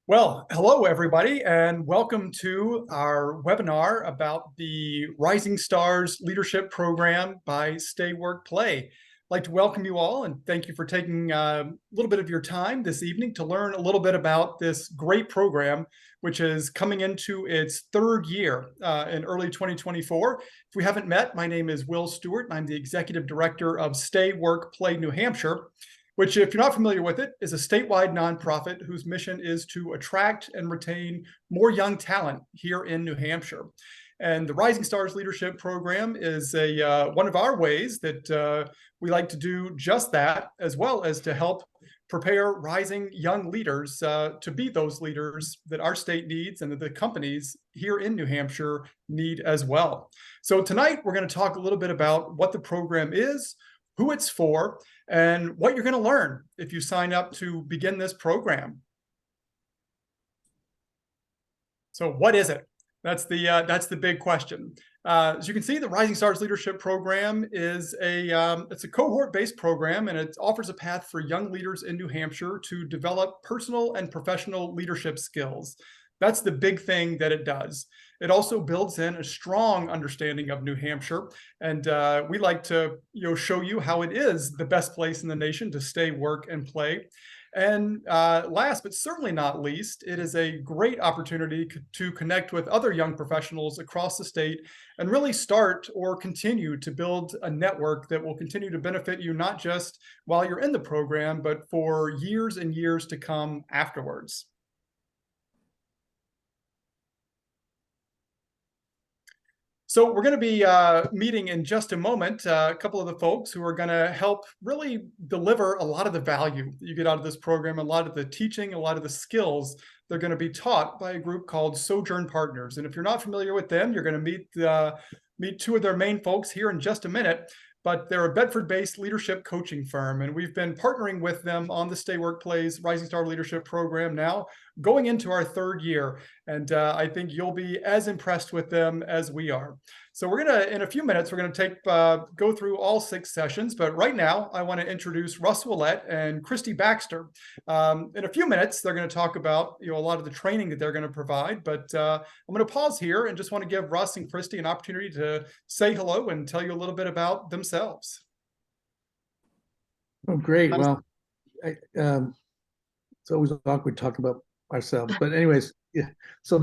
Well, hello everybody, and welcome to our webinar about the Rising Stars Leadership Program by Stay Work Play. I'd like to welcome you all and thank you for taking a little bit of your time this evening to learn a little bit about this great program, which is coming into its third year in early 2024. If we haven't met, my name is Will Stewart, and I'm the Executive Director of Stay Work Play New Hampshire, which, if you're not familiar with it, is a statewide nonprofit whose mission is to attract and retain more young talent here in New Hampshire. And the Rising Stars Leadership Program is one of our ways that we like to do just that, as well as to help prepare rising young leaders to be those leaders that our state needs and that the companies here in New Hampshire need as well. So tonight, we're going to talk a little bit about what the program is, who it's for, and what you're going to learn if you sign up to begin this program. So what is it? That's the big question. As you can see, the Rising Stars Leadership Program is it's a cohort-based program, and it offers a path for young leaders in New Hampshire to develop personal and professional leadership skills. That's the big thing that it does. It also builds in a strong understanding of New Hampshire, and we like to show you how it is the best place in the nation to stay, work, and play. And last but certainly not least, it is a great opportunity to connect with other young professionals across the state and really start or continue to build a network that will continue to benefit you not just while you're in the program, but for years and years to come afterwards. So we're going to be meeting in just a moment a couple of the folks who are going to help really deliver a lot of the value that you get out of this program, a lot of the teaching, a lot of the skills. They're going to be taught by a group called Sojourn Partners. And if you're not familiar with them, you're going to meet two of their main folks here in just a minute. But they're a Bedford-based leadership coaching firm, and we've been partnering with them on the Stay Work Plays Rising Star Leadership Program now, going into our third year. And I think you'll be as impressed with them as we are. So we're going to, in a few minutes, we're going to go through all 6 sessions. But right now, I want to introduce Russ Willett and Christy Baxter. In a few minutes, they're going to talk about a lot of the training that they're going to provide. But I'm going to pause here and just want to give Russ and Christy an opportunity to say hello and tell you a little bit about themselves. Oh, great. Well, it's always awkward talking about ourselves, but anyways, yeah. So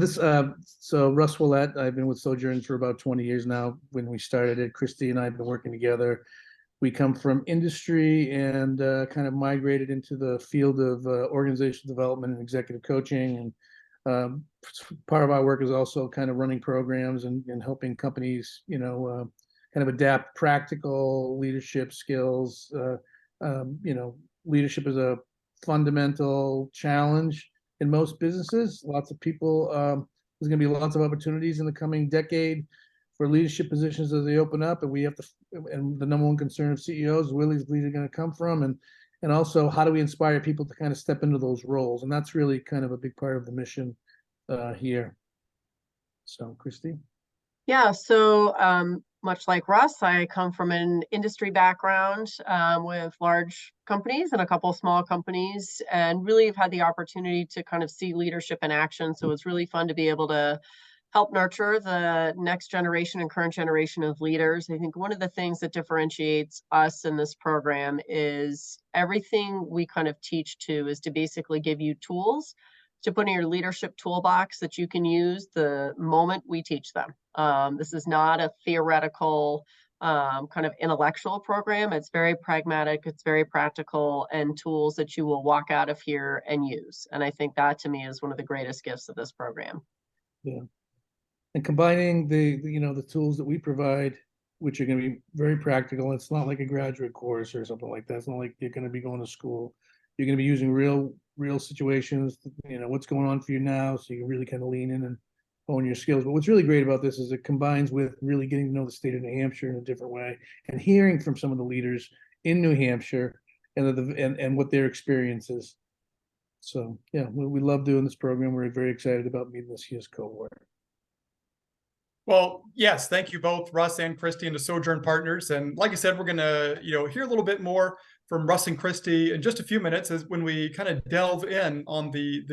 Russ Willett, I've been with Sojourn for about 20 years now. When we started it, Christy and I have been working together. We come from industry and kind of migrated into the field of organizational development and executive coaching. And part of our work is also kind of running programs and helping companies, kind of adapt practical leadership skills. Leadership is a fundamental challenge in most businesses. Lots of people, there's going to be lots of opportunities in the coming decade for leadership positions as they open up, and we have to. And the number one concern of CEOs, where is leader going to come from, and also how do we inspire people to kind of step into those roles, and that's really kind of a big part of the mission here. So, Christy. Yeah. So much like Russ, I come from an industry background with large companies and a couple of small companies, and really have had the opportunity to kind of see leadership in action. So it's really fun to be able to help nurture the next generation and current generation of leaders. I think one of the things that differentiates us in this program is everything we kind of teach to is to basically give you tools to put in your leadership toolbox that you can use the moment we teach them. This is not a theoretical kind of intellectual program. It's very pragmatic, it's very practical, and tools that you will walk out of here and use. And I think that to me is one of the greatest gifts of this program. Yeah. And combining the tools that we provide, which are going to be very practical. It's not like a graduate course or something like that. It's not like you're going to be going to school. You're going to be using real situations, what's going on for you now, so you can really kind of lean in and hone your skills. But what's really great about this is it combines with really getting to know the state of New Hampshire in a different way and hearing from some of the leaders in New Hampshire and what their experience is. So yeah, we love doing this program. We're very excited about meeting this year's cohort. Well, yes, thank you both, Russ and Christy, and the Sojourn Partners. And like I said, we're going to hear a little bit more from Russ and Christy in just a few minutes, as when we kind of delve in on the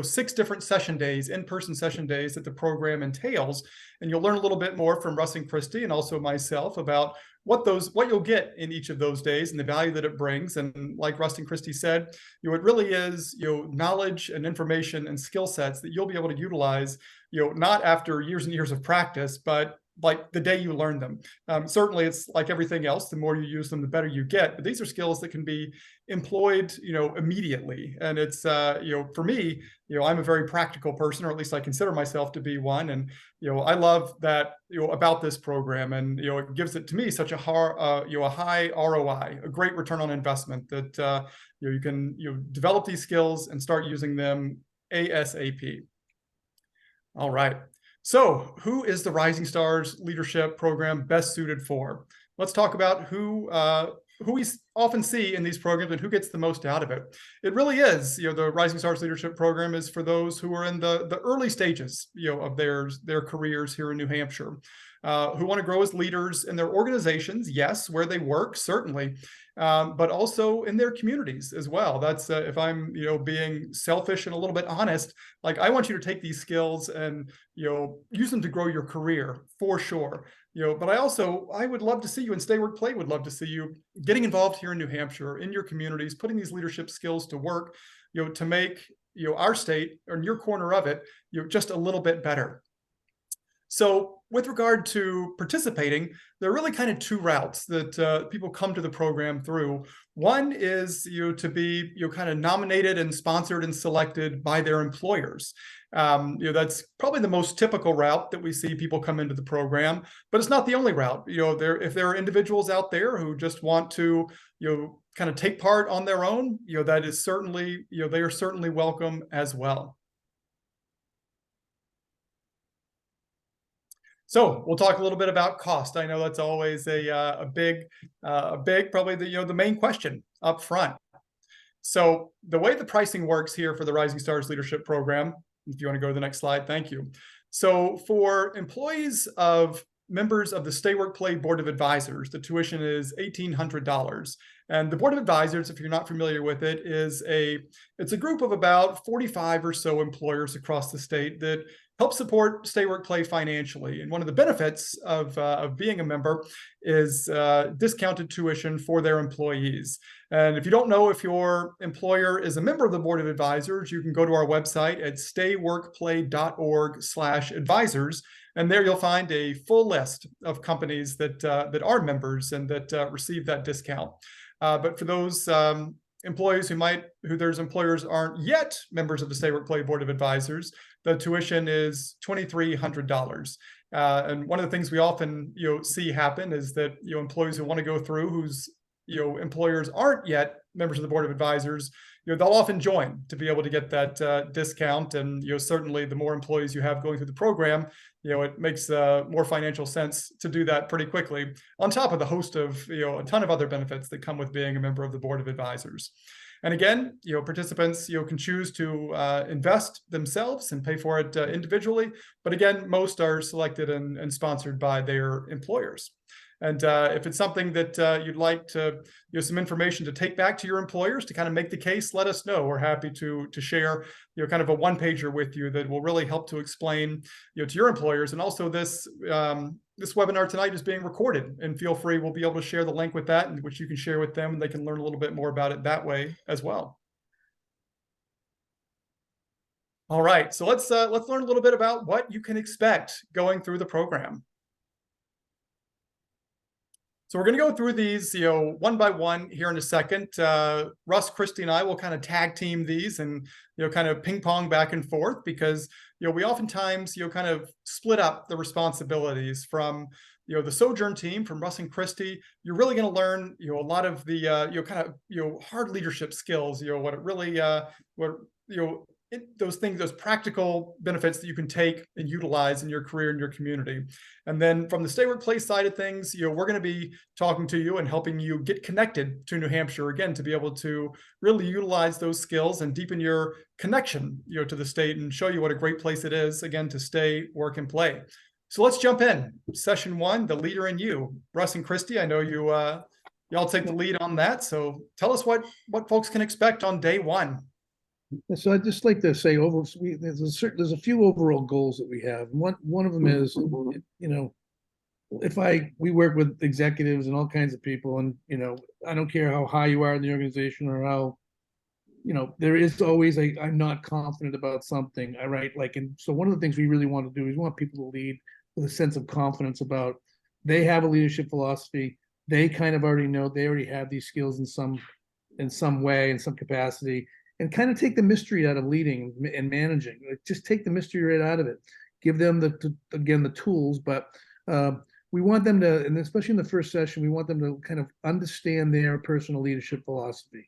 6 different session days, in-person session days that the program entails. And you'll learn a little bit more from Russ and Christy and also myself about what you'll get in each of those days and the value that it brings. And like Russ and Christy said, it really is, knowledge and information and skill sets that you'll be able to utilize, not after years and years of practice, but like the day you learn them. Certainly it's like everything else, the more you use them, the better you get, but these are skills that can be employed, immediately. And it's, for me, I'm a very practical person, or at least I consider myself to be one. And, I love that, about this program, and, it gives it to me such a high ROI, a great return on investment that, you can, develop these skills and start using them ASAP. All right. So who is the Rising Stars Leadership Program best suited for? Let's talk about who we often see in these programs and who gets the most out of it. It really is, the Rising Stars Leadership Program is for those who are in the early stages, of their careers here in New Hampshire, who want to grow as leaders in their organizations, yes, where they work, certainly, but also in their communities as well. That's if I'm, being selfish and a little bit honest, like I want you to take these skills and, use them to grow your career for sure. But I would love to see you, and Stay Work Play would love to see you getting involved here in New Hampshire, in your communities, putting these leadership skills to work, to make, our state, or your corner of it, just a little bit better. So with regard to participating, there are really kind of 2 routes that people come to the program through. One is to be kind of nominated and sponsored and selected by their employers. That's probably the most typical route that we see people come into the program, but it's not the only route. If there are individuals out there who just want to kind of take part on their own, that is certainly, they are certainly welcome as well. So we'll talk a little bit about cost. I know that's always a big, probably the main question up front. So the way the pricing works here for the Rising Stars Leadership Program, if you want to go to the next slide, thank you. So for employees of members of the Stay Work Play Board of Advisors, the tuition is $1,800. And the Board of Advisors, if you're not familiar with it, it's a group of about 45 or so employers across the state that help support Stay Work Play financially. And one of the benefits of being a member is discounted tuition for their employees. And if you don't know if your employer is a member of the Board of Advisors, you can go to our website at stayworkplay.org/advisors. And there you'll find a full list of companies that are members and that receive that discount. But for those employees whose employers aren't yet members of the Stay Work Play Board of Advisors, the tuition is $2,300. And one of the things we often see happen is that employees who want to go through whose employers aren't yet members of the Board of Advisors, they'll often join to be able to get that discount. And certainly the more employees you have going through the program, it makes more financial sense to do that pretty quickly, on top of the host of a ton of other benefits that come with being a member of the Board of Advisors. And again, participants can choose to invest themselves and pay for it individually. But again, most are selected and sponsored by their employers. And if it's something that you'd like to, some information to take back to your employers to kind of make the case, let us know. We're happy to share, kind of a one-pager with you that will really help to explain, to your employers. And also this webinar tonight is being recorded, and feel free, we'll be able to share the link with that, and which you can share with them, and they can learn a little bit more about it that way as well. All right, so let's learn a little bit about what you can expect going through the program. So we're going to go through these, one by one here in a second. Russ, Christy, and I will kind of tag team these and, kind of ping pong back and forth, because, we oftentimes, kind of split up the responsibilities from, the Sojourn team, from Russ and Christy. You're really going to learn, a lot of the, kind of, hard leadership skills, what it really, those things, those practical benefits that you can take and utilize in your career and your community. And then from the Stay Work Play side of things, we're going to be talking to you and helping you get connected to New Hampshire, again, to be able to really utilize those skills and deepen your connection, to the state, and show you what a great place it is, again, to stay, work, and play. So let's jump in. Session 1, the leader in you. Russ and Christy, I know y'all take the lead on that. So tell us what folks can expect on day 1. And so I'd just like to say there's a few overall goals that we have. One of them is, we work with executives and all kinds of people, and I don't care how high you are in the organization or how, there is always I'm not confident about something. I write and so one of the things we really want to do is we want people to lead with a sense of confidence about they have a leadership philosophy. They kind of already know, they already have these skills in some way, in some capacity, and kind of take the mystery out of leading and managing. Just take the mystery right out of it. Give them the tools, but we want them to, and especially in the first session, we want them to kind of understand their personal leadership philosophy.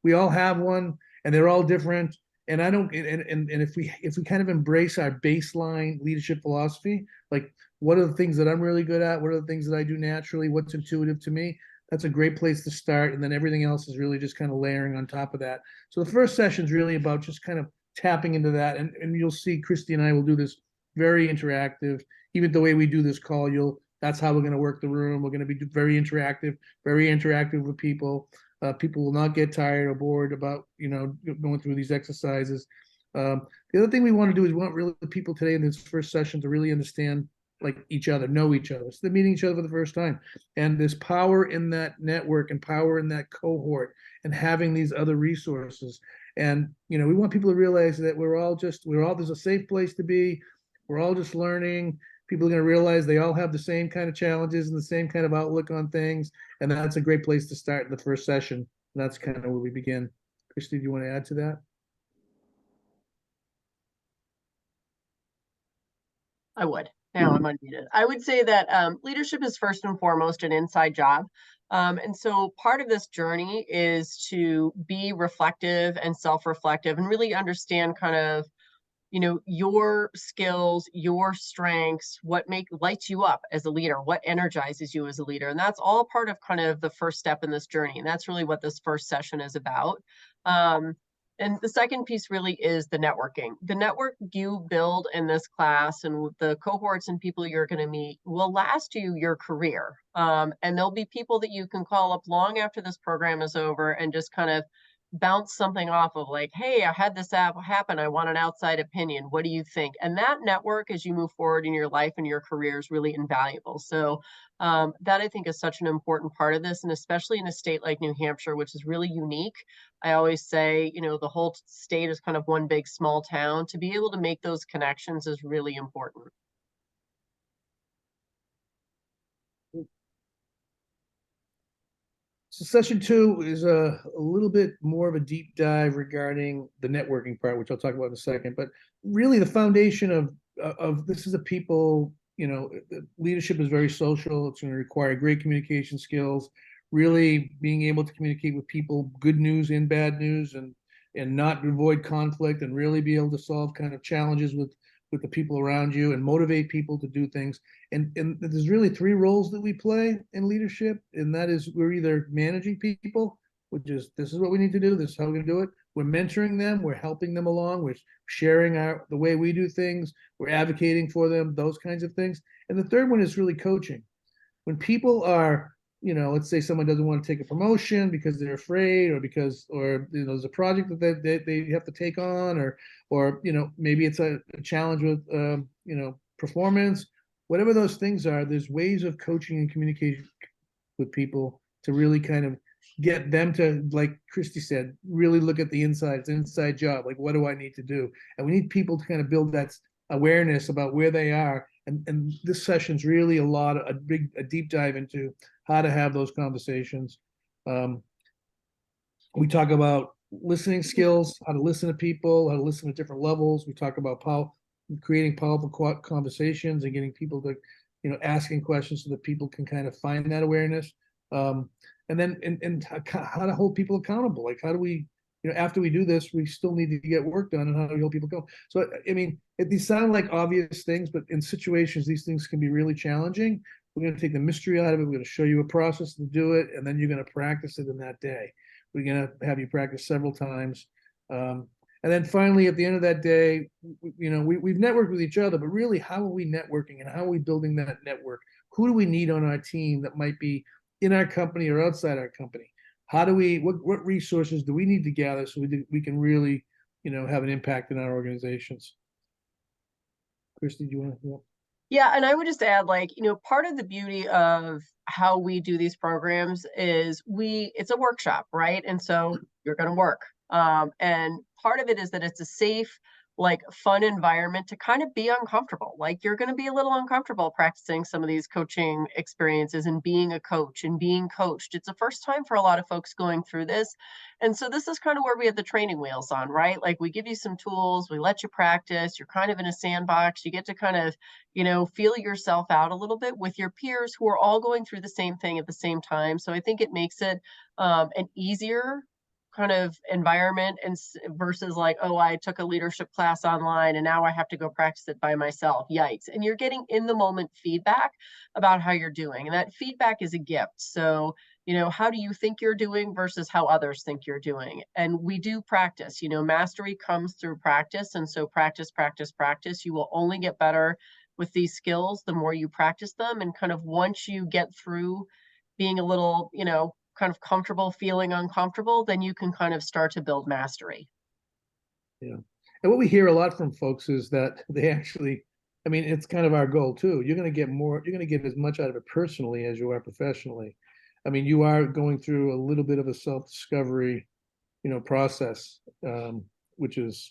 We all have one, and they're all different. And if we kind of embrace our baseline leadership philosophy, like what are the things that I'm really good at? What are the things that I do naturally? What's intuitive to me? That's a great place to start. And then everything else is really just kind of layering on top of that. So the first session is really about just kind of tapping into that. And you'll see Christy and I will do this very interactive. Even the way we do this call, that's how we're going to work the room. We're going to be very interactive with people. People will not get tired or bored about going through these exercises. The other thing we want to do is we want really the people today in this first session to really understand each other, know each other. So they're meeting each other for the first time, and there's power in that network and power in that cohort and having these other resources. And we want people to realize that there's a safe place to be. We're all just learning. People are going to realize they all have the same kind of challenges and the same kind of outlook on things. And that's a great place to start in the first session. And that's kind of where we begin. Christy, do you want to add to that? I would. Now I'm unmuted. I would say that leadership is first and foremost an inside job. And so part of this journey is to be reflective and self-reflective and really understand kind of your skills, your strengths, what lights you up as a leader, what energizes you as a leader. And that's all part of kind of the first step in this journey. And that's really what this first session is about. And the second piece really is the networking. The network you build in this class and the cohorts and people you're going to meet will last you your career. And there'll be people that you can call up long after this program is over and just kind of bounce something off of hey, I had this app happen. I want an outside opinion. What do you think? And that network as you move forward in your life and your career is really invaluable. So that I think is such an important part of this. And especially in a state like New Hampshire, which is really unique. I always say, the whole state is kind of one big small town. To be able to make those connections is really important. So session 2 is a little bit more of a deep dive regarding the networking part, which I'll talk about in a second. But really, the foundation of this is a people. Leadership is very social. It's going to require great communication skills. Really being able to communicate with people, good news and bad news, and not avoid conflict, and really be able to solve kind of challenges with the people around you and motivate people to do things. And there's really 3 roles that we play in leadership. And that is, we're either managing people, which is, this is what we need to do. This is how we're going to do it. We're mentoring them. We're helping them along. We're sharing the way we do things. We're advocating for them, those kinds of things. And the third one is really coaching. When people are, let's say someone doesn't want to take a promotion because they're afraid, or there's a project that they have to take on, or maybe it's a challenge with performance, whatever those things are. There's ways of coaching and communication with people to really kind of get them to, like Christy said, really look at the inside. It's an inside job. What do I need to do? And we need people to kind of build that awareness about where they are. And this session's really a deep dive into how to have those conversations. We talk about listening skills, how to listen to people, how to listen at different levels. We talk about creating powerful conversations and getting people to, asking questions so that people can kind of find that awareness. And then how to hold people accountable. How do we, after we do this, we still need to get work done, and how do we help people go? So, I mean, these sound like obvious things, but in situations, these things can be really challenging. We're going to take the mystery out of it. We're going to show you a process to do it, and then you're going to practice it in that day. We're going to have you practice several times. And then finally, at the end of that day, we've networked with each other, but really, how are we networking, and how are we building that network? Who do we need on our team that might be in our company or outside our company? How do what resources do we need to gather so we can really have an impact in our organizations. Christy, do you want to? Yeah, and I would just add, like, part of the beauty of how we do these programs is it's a workshop, right? And so you're going to work. And part of it is that it's a safe, like, fun environment to kind of be uncomfortable. Like, you're going to be a little uncomfortable practicing some of these coaching experiences and being a coach and being coached. It's the first time for a lot of folks going through this. And so this is kind of where we have the training wheels on, right? Like, we give you some tools, we let you practice, you're kind of in a sandbox, you get to kind of, feel yourself out a little bit with your peers who are all going through the same thing at the same time. So I think it makes it an easier kind of environment and versus like, oh, I took a leadership class online and now I have to go practice it by myself. Yikes. And you're getting in the moment feedback about how you're doing. And that feedback is a gift. So, how do you think you're doing versus how others think you're doing? And we do practice, mastery comes through practice. And so practice, practice, practice. You will only get better with these skills the more you practice them. And kind of once you get through being a little, kind of comfortable, feeling uncomfortable, then you can kind of start to build mastery. Yeah. And what we hear a lot from folks is that they actually, I mean, it's kind of our goal too. You're going to get as much out of it personally as you are professionally. I mean, you are going through a little bit of a self-discovery, process, which is,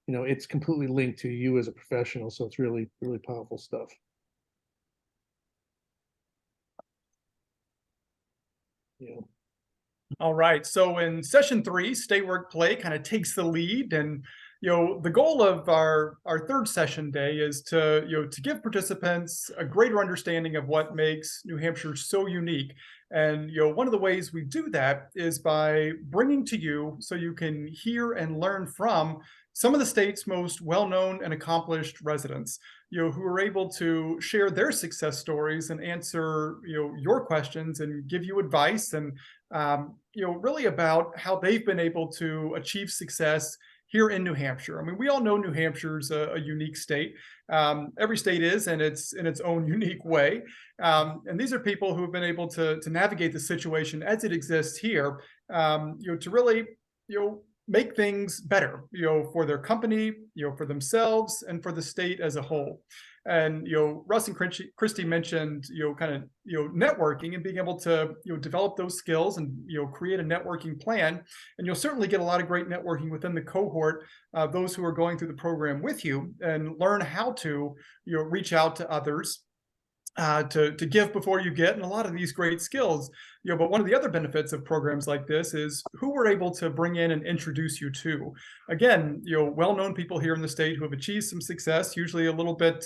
it's completely linked to you as a professional. So it's really, really powerful stuff. Yeah. All right. So in session 3, Stay Work Play kind of takes the lead, and the goal of our third session day is to to give participants a greater understanding of what makes New Hampshire so unique. And one of the ways we do that is by bringing to you so you can hear and learn from some of the state's most well-known and accomplished residents, who are able to share their success stories and answer your questions and give you advice, and really about how they've been able to achieve success here in New Hampshire. I mean, we all know New Hampshire's a unique state. Every state is in its own unique way. And these are people who have been able to navigate the situation as it exists here, to really, make things better, for their company, for themselves, and for the state as a whole. And Russ and Christy mentioned kind of networking and being able to develop those skills and create a networking plan. And you'll certainly get a lot of great networking within the cohort, those who are going through the program with you, and learn how to reach out to others, to give before you get, and a lot of these great skills. But one of the other benefits of programs like this is who we're able to bring in and introduce you to. Again, well-known people here in the state who have achieved some success, usually a little bit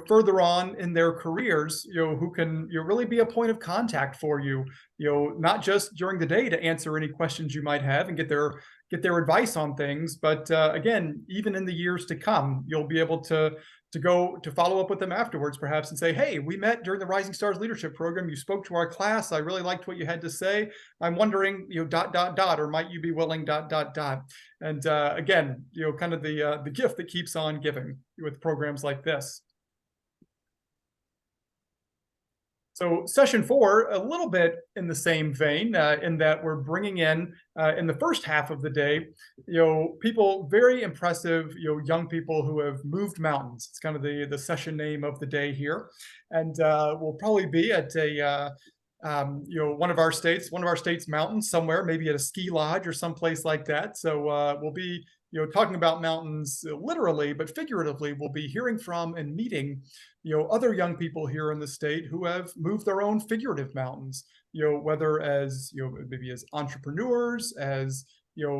further on in their careers, who can really be a point of contact for you, not just during the day to answer any questions you might have and get their advice on things, but again, even in the years to come, you'll be able to go to follow up with them afterwards, perhaps, and say, hey, we met during the Rising Stars Leadership Program. You spoke to our class. I really liked what you had to say. I'm wondering, ... or might you be willing ... And again, kind of the gift that keeps on giving with programs like this. So session 4, a little bit in the same vein, in that we're bringing in the first half of the day, people, very impressive, young people who have moved mountains. It's kind of the session name of the day here. And we'll probably be at a, one of our state's mountains somewhere, maybe at a ski lodge or someplace like that. So we'll be talking about mountains literally, but figuratively, we'll be hearing from and meeting, other young people here in the state who have moved their own figurative mountains, whether as, maybe as entrepreneurs, as,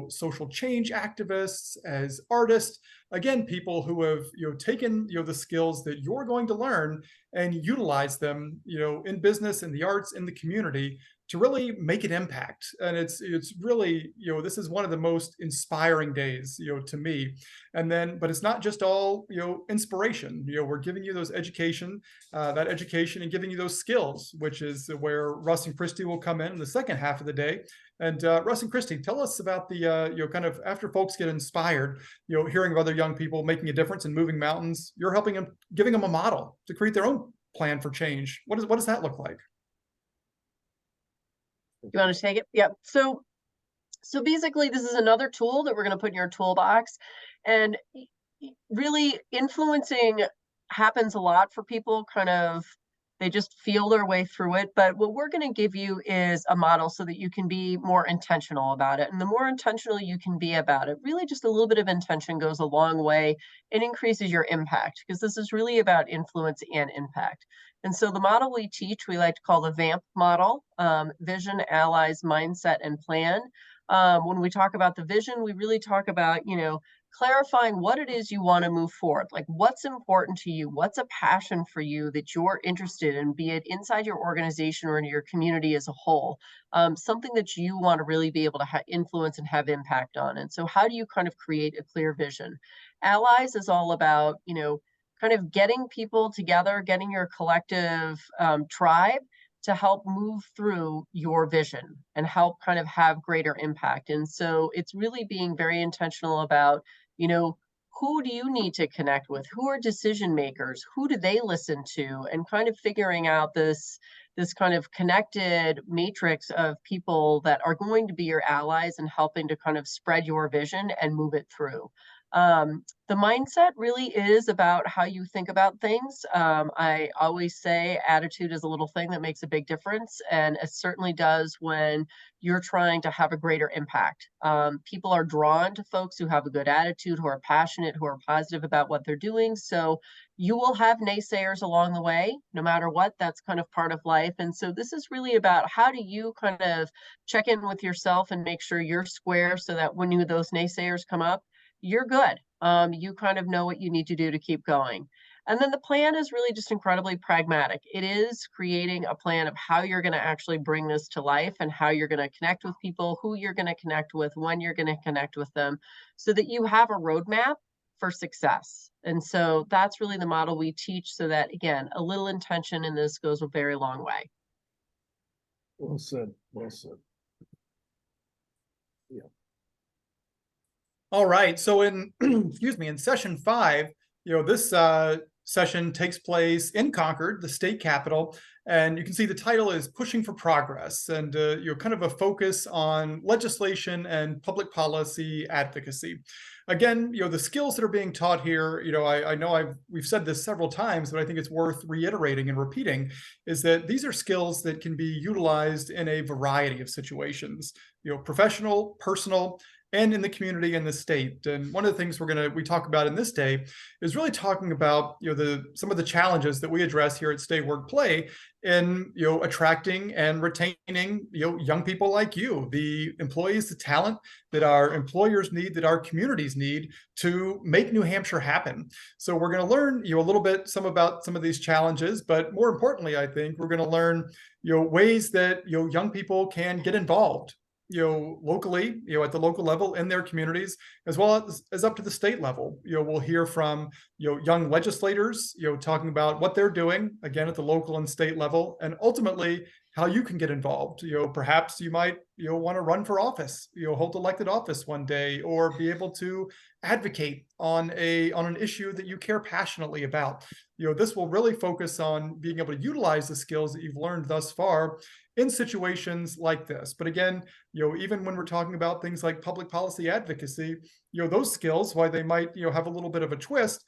social change activists, as artists, again, people who have, taken, the skills that you're going to learn and utilize them, in business, in the arts, in the community, to really make an impact. And it's really, this is one of the most inspiring days, to me. And then, but it's not just all, inspiration. We're giving you that education and giving you those skills, which is where Russ and Christy will come in the second half of the day. And Russ and Christy, tell us about the, kind of after folks get inspired, hearing of other young people making a difference and moving mountains, you're helping them, giving them a model to create their own plan for change. What does that look like? You want to take it? Yeah. So So basically, this is another tool that we're going to put in your toolbox. And really, influencing happens a lot for people, kind of, they just feel their way through it. But what we're going to give you is a model so that you can be more intentional about it. And the more intentional you can be about it, really just a little bit of intention goes a long way and increases your impact, because this is really about influence and impact. And so the model we teach, we like to call the VAMP model, Vision, Allies, Mindset, and Plan. When we talk about the vision, we really talk about, clarifying what it is you want to move forward, like what's important to you, what's a passion for you that you're interested in, be it inside your organization or in your community as a whole, something that you want to really be able to influence and have impact on. And so how do you kind of create a clear vision? Allies is all about, kind of getting people together, getting your collective tribe to help move through your vision and help kind of have greater impact. And so it's really being very intentional about, who do you need to connect with? Who are decision makers? Who do they listen to? And kind of figuring out this kind of connected matrix of people that are going to be your allies and helping to kind of spread your vision and move it through. The mindset really is about how you think about things. I always say attitude is a little thing that makes a big difference, and it certainly does when you're trying to have a greater impact. People are drawn to folks who have a good attitude, who are passionate, who are positive about what they're doing. So you will have naysayers along the way, no matter what. That's kind of part of life. And so this is really about how do you kind of check in with yourself and make sure you're square so that when those naysayers come up, you're good. You kind of know what you need to do to keep going. And then the plan is really just incredibly pragmatic. It is creating a plan of how you're going to actually bring this to life and how you're going to connect with people, who you're going to connect with, when you're going to connect with them, so that you have a roadmap for success. And so that's really the model we teach, so that, again, a little intention in this goes a very long way. Well said. Well said. All right. So in, excuse me, in session 5, this session takes place in Concord, the state capital. And you can see the title is Pushing for Progress, and kind of a focus on legislation and public policy advocacy. Again, the skills that are being taught here, I know we've said this several times, but I think it's worth reiterating and repeating, is that these are skills that can be utilized in a variety of situations, professional, personal, and in the community and the state. And one of the things we talk about in this day is really talking about some of the challenges that we address here at Stay Work Play in attracting and retaining young people like you, the employees, the talent that our employers need, that our communities need to make New Hampshire happen. So we're going to learn a little bit about some of these challenges, but more importantly, I think we're going to learn ways that young people can get involved locally, at the local level in their communities, as well as up to the state level. We'll hear from, young legislators, talking about what they're doing, again, at the local and state level, and ultimately how you can get involved. Perhaps you might, want to run for office, hold elected office one day, or be able to advocate on an issue that you care passionately about. This will really focus on being able to utilize the skills that you've learned thus far in situations like this. But again, even when we're talking about things like public policy advocacy, those skills, while they might, have a little bit of a twist,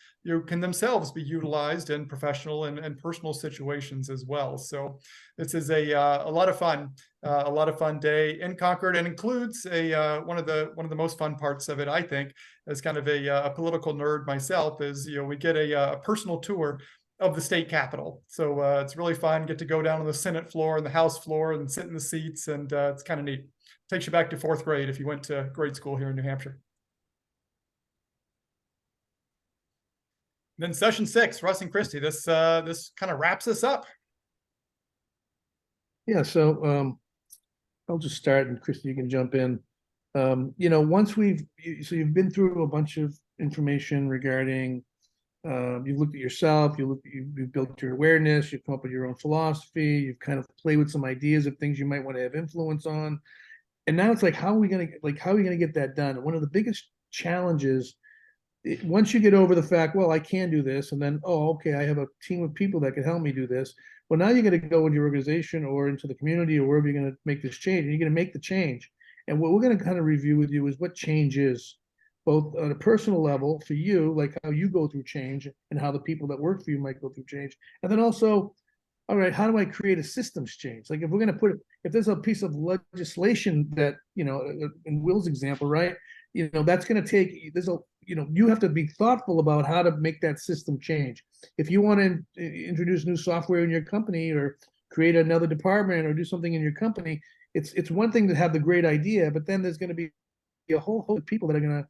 can themselves be utilized in professional and personal situations as well. So this is a lot of fun day in Concord, and includes one of the most fun parts of it, I think, as kind of a political nerd myself, is we get a personal tour of the state capitol. So it's really fun. Get to go down on the Senate floor and the House floor and sit in the seats, and it's kind of neat. Takes you back to 4th grade if you went to grade school here in New Hampshire. Then session 6, Russ and Christy, this kind of wraps us up. Yeah, so I'll just start, and Christy, you can jump in. Once you've been through a bunch of information regarding, you've looked at yourself, you've built your awareness, you've come up with your own philosophy, you've kind of played with some ideas of things you might want to have influence on. And now it's like, how are we going to get that done? And one of the biggest challenges, once you get over the fact, well, I can do this, and then, oh, okay, I have a team of people that can help me do this. Well, now you got to go into your organization or into the community or wherever you're going to make this change, and you're going to make the change. And what we're going to kind of review with you is what change is, both on a personal level for you, like how you go through change and how the people that work for you might go through change. And then also, all right, how do I create a systems change? Like if we're going to if there's a piece of legislation that, in Will's example, right, that's going to take, you have to be thoughtful about how to make that system change. If you want to introduce new software in your company or create another department or do something in your company, it's one thing to have the great idea, but then there's going to be a whole host of people that are going to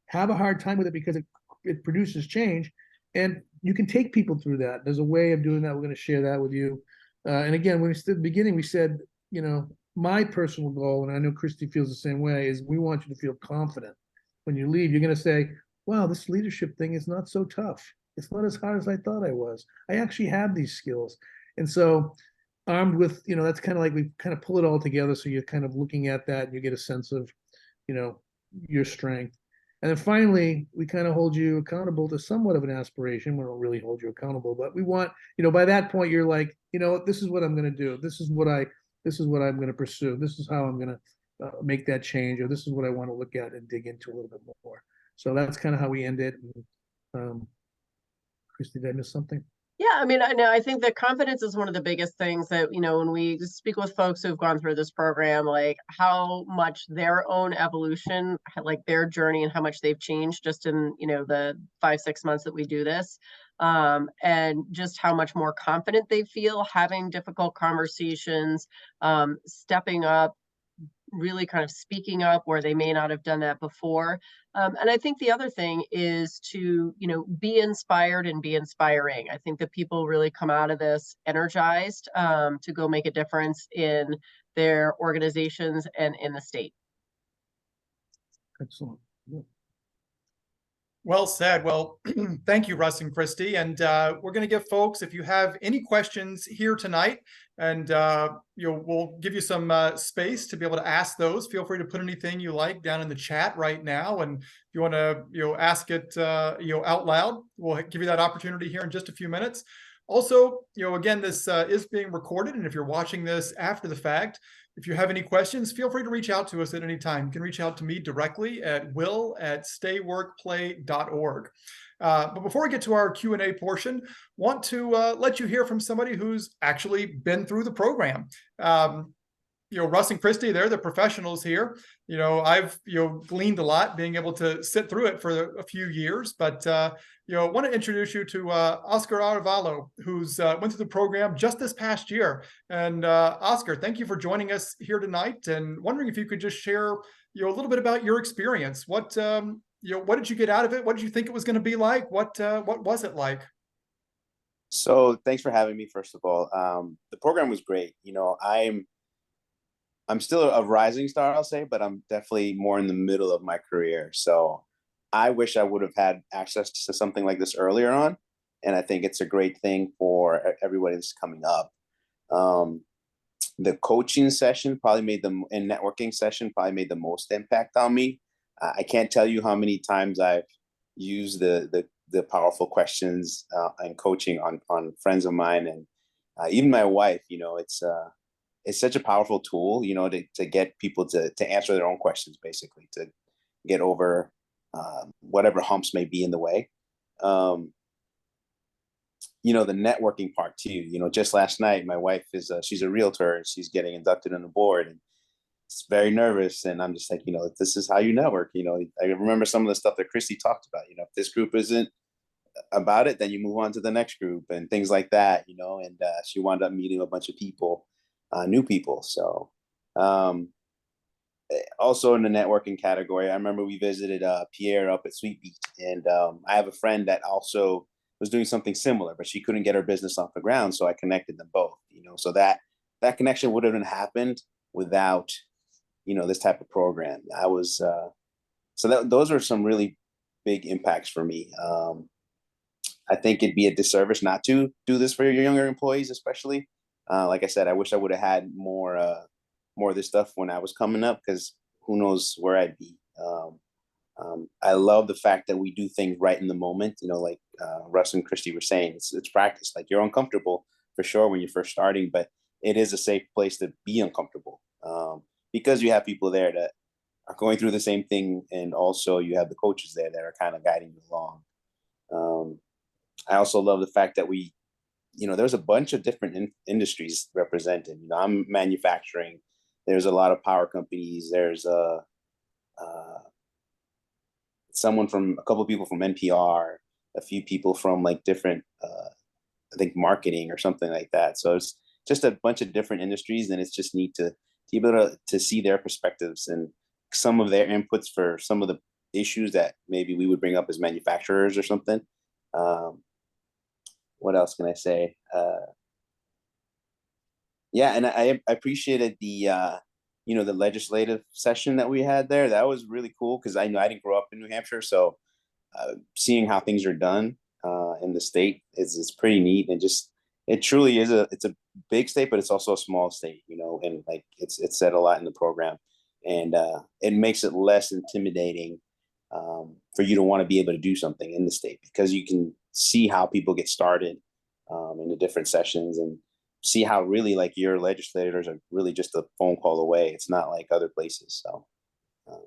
have a hard time with it because it produces change. And you can take people through that. There's a way of doing that. We're going to share that with you. And again, when we stood at the beginning, we said, my personal goal, and I know Christy feels the same way, is we want you to feel confident. When you leave, you're going to say, wow, this leadership thing is not so tough. It's not as hard as I thought I was. I actually have these skills. And so armed with, that's kind of like we kind of pull it all together. So you're kind of looking at that and you get a sense of, your strength. And then finally, we kind of hold you accountable to somewhat of an aspiration. We don't really hold you accountable, but we want, by that point, you're like, this is what I'm going to do. This is what I'm going to pursue. This is how I'm going to make that change, or this is what I want to look at and dig into a little bit more. So that's kind of how we end it. Christy, did I miss something? Yeah, I mean, I think that confidence is one of the biggest things that, when we speak with folks who've gone through this program, like how much their own evolution, like their journey and how much they've changed just in, the 5-6 months that we do this. And just how much more confident they feel having difficult conversations, stepping up, really kind of speaking up where they may not have done that before. And I think the other thing is to, be inspired and be inspiring. I think that people really come out of this energized to go make a difference in their organizations and in the state. Excellent. Yeah. Well said. Well, thank you, Russ and Christy. And we're going to give folks, if you have any questions here tonight, and we'll give you some space to be able to ask those. Feel free to put anything you like down in the chat right now. And if you want to, ask it, out loud, we'll give you that opportunity here in just a few minutes. Also, again, this is being recorded. And if you're watching this after the fact, if you have any questions, feel free to reach out to us at any time. You can reach out to me directly at will@stayworkplay.org. But before we get to our Q&A portion, want to let you hear from somebody who's actually been through the program. Russ and Christy, they're the professionals here. I've gleaned a lot being able to sit through it for a few years, but want to introduce you to Oscar Arevalo, who's went through the program just this past year. And Oscar, thank you for joining us here tonight. And wondering if you could just share a little bit about your experience. What what did you get out of it? What did you think it was going to be like? What was it like? So thanks for having me. First of all, the program was great. I'm still a rising star, I'll say, but I'm definitely more in the middle of my career. So I wish I would have had access to something like this earlier on. And I think it's a great thing for everybody that's coming up. The coaching session and networking session probably made the most impact on me. I can't tell you how many times I've used the powerful questions and coaching on friends of mine, and even my wife. It's such a powerful tool, to get people to answer their own questions, basically, to get over whatever humps may be in the way. The networking part too, just last night, my wife she's a realtor and she's getting inducted on the board, and it's very nervous. And I'm just like, this is how you network. I remember some of the stuff that Christy talked about, if this group isn't about it, then you move on to the next group and things like that, and she wound up meeting a bunch of people. New people. So also in the networking category, I remember we visited Pierre up at Sweet Beat, and I have a friend that also was doing something similar, but she couldn't get her business off the ground. So I connected them both, so that connection would have happened without, this type of program. Those are some really big impacts for me. I think it'd be a disservice not to do this for your younger employees, especially. Like I said, I wish I would have had more of this stuff when I was coming up, because who knows where I'd be. I love the fact that we do things right in the moment. Like Russ and Christy were saying, it's practice. Like, you're uncomfortable for sure when you're first starting, but it is a safe place to be uncomfortable, because you have people there going through the same thing, and also you have the coaches there that are kind of guiding you along. I also love the fact that there's a bunch of different industries represented. I'm manufacturing. There's a lot of power companies. There's a couple of people from NPR, a few people from like different, I think marketing or something like that. So it's just a bunch of different industries, and it's just neat to be able to see their perspectives and some of their inputs for some of the issues that maybe we would bring up as manufacturers or something. What else can I say? Yeah, and I appreciated the the legislative session that we had there. That was really cool because I know I didn't grow up in New Hampshire, so seeing how things are done in the state is pretty neat, and just it truly is it's a big state, but it's also a small state, and like it's said a lot in the program, and it makes it less intimidating for you to want to be able to do something in the state, because you can see how people get started in the different sessions, and see how really like your legislators are really just a phone call away. It's not like other places. So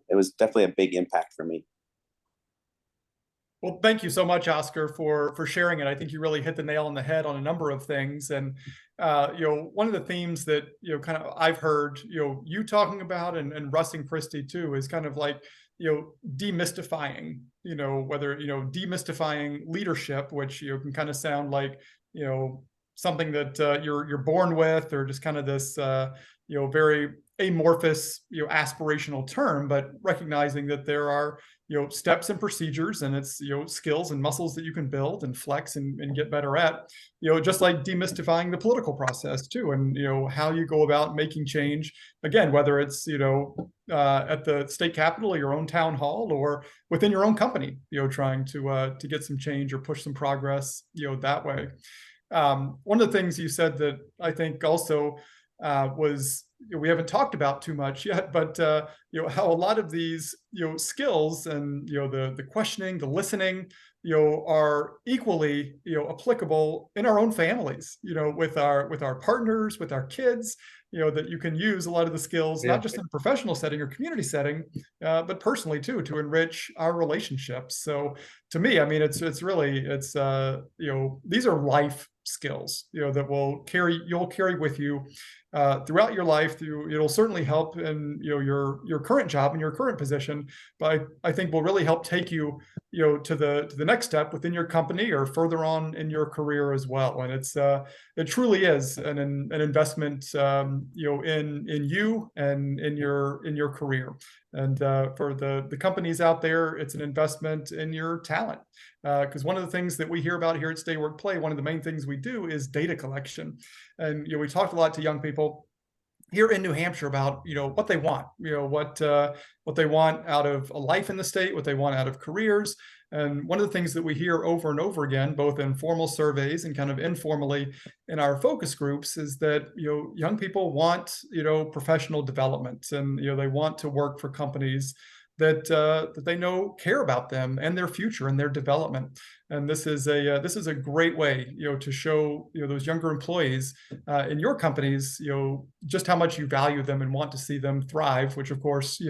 it was definitely a big impact for me. Well, thank you so much, Oscar, for sharing it. I think you really hit the nail on the head on a number of things. And one of the themes that kind of I've heard you talking about, and Russ and Christy too, is kind of like demystifying, whether demystifying leadership, which can kind of sound like something that you're born with, or just kind of this very amorphous aspirational term, but recognizing that there are steps and procedures, and it's skills and muscles that you can build and flex and get better at, just like demystifying the political process too, and how you go about making change, again, whether it's at the state capitol or your own town hall, or within your own company, trying to get some change or push some progress that way. One of the things you said that I think also was we haven't talked about too much yet, but how a lot of these skills and the questioning, the listening, are equally applicable in our own families, with our partners, with our kids, that you can use a lot of the skills, not just in a professional setting or community setting, but personally too, to enrich our relationships. So to me, I mean, it's really these are life skills that you'll carry with you throughout your life. It'll certainly help in your current job and your current position, but I think will really help take you to the next step within your company or further on in your career as well. And it truly is an investment in you and in your career. And for the companies out there, it's an investment in your talent. Because one of the things that we hear about here at Stay Work Play, one of the main things we do is data collection. And we talked a lot to young people here in New Hampshire about what they want, what they want out of a life in the state, what they want out of careers. And one of the things that we hear over and over again, both in formal surveys and kind of informally in our focus groups, is that young people want professional development, and they want to work for companies that they know care about them and their future and their development. And this is a great way to show those younger employees in your companies just how much you value them and want to see them thrive, which of course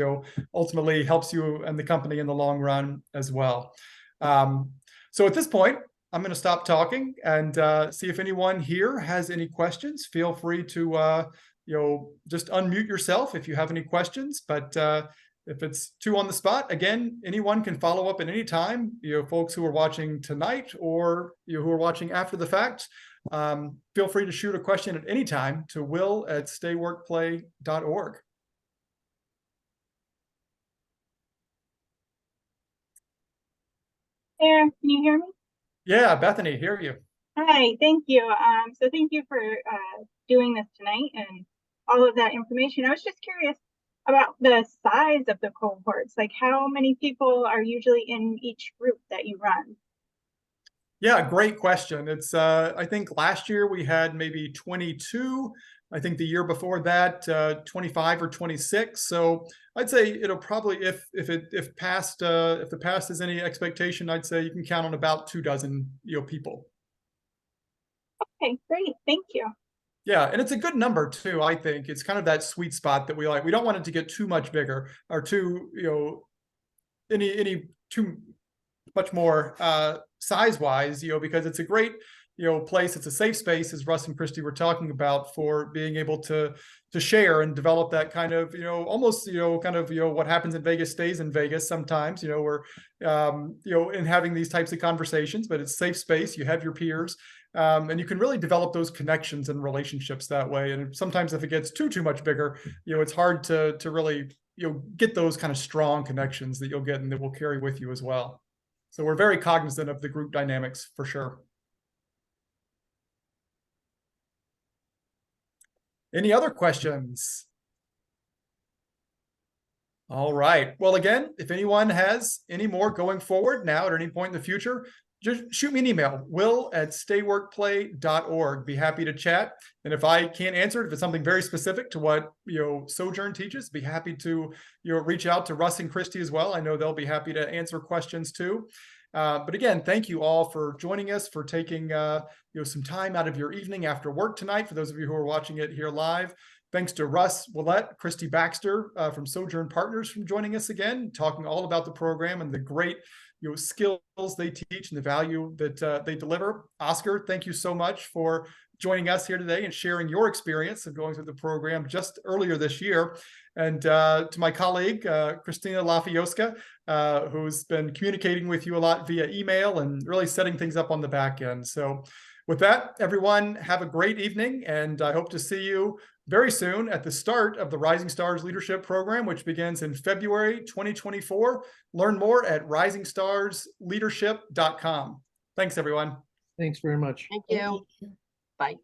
ultimately helps you and the company in the long run as well. So at this point, I'm going to stop talking and see if anyone here has any questions. Feel free to just unmute yourself if you have any questions. But if it's too on the spot, again, anyone can follow up at any time. Folks who are watching tonight or who are watching after the fact, feel free to shoot a question at any time to will@stayworkplay.org. There, can you hear me? Yeah, Bethany, hear you. Hi, thank you. So thank you for doing this tonight and all of that information. I was just curious about the size of the cohorts, like how many people are usually in each group that you run? Yeah, great question. It's I think last year we had maybe 22. I think the year before that 25 or 26. So I'd say it'll probably, if the past is any expectation, I'd say you can count on about 24 people. Okay, great, thank you. Yeah, and it's a good number too, I think. It's kind of that sweet spot that we like. We don't want it to get too much bigger or too, any too much more size-wise, because it's a great, place. It's a safe space, as Russ and Christy were talking about, for being able to share and develop that kind of, almost, kind of, what happens in Vegas stays in Vegas sometimes, we're, in having these types of conversations, but it's safe space. You have your peers. And you can really develop those connections and relationships that way. And sometimes if it gets too much bigger, it's hard to really, get those kind of strong connections that you'll get and that will carry with you as well. So we're very cognizant of the group dynamics for sure. Any other questions? All right. Well, again, if anyone has any more going forward now at any point in the future, just shoot me an email, will@stayworkplay.org. Be happy to chat. And if I can't answer it, if it's something very specific to what, Sojourn teaches, be happy to, reach out to Russ and Christy as well. I know they'll be happy to answer questions too. But again, thank you all for joining us, for taking, some time out of your evening after work tonight. For those of you who are watching it here live, thanks to Russ Willett, Christy Baxter from Sojourn Partners for joining us again, talking all about the program and the great skills they teach and the value that they deliver. Oscar, thank you so much for joining us here today and sharing your experience of going through the program just earlier this year. And to my colleague, Christina Lafioska, who's been communicating with you a lot via email and really setting things up on the back end. So with that, everyone, have a great evening, and I hope to see you very soon at the start of the Rising Stars Leadership Program, which begins in February 2024. Learn more at risingstarsleadership.com. Thanks, everyone. Thanks very much. Thank you. Bye.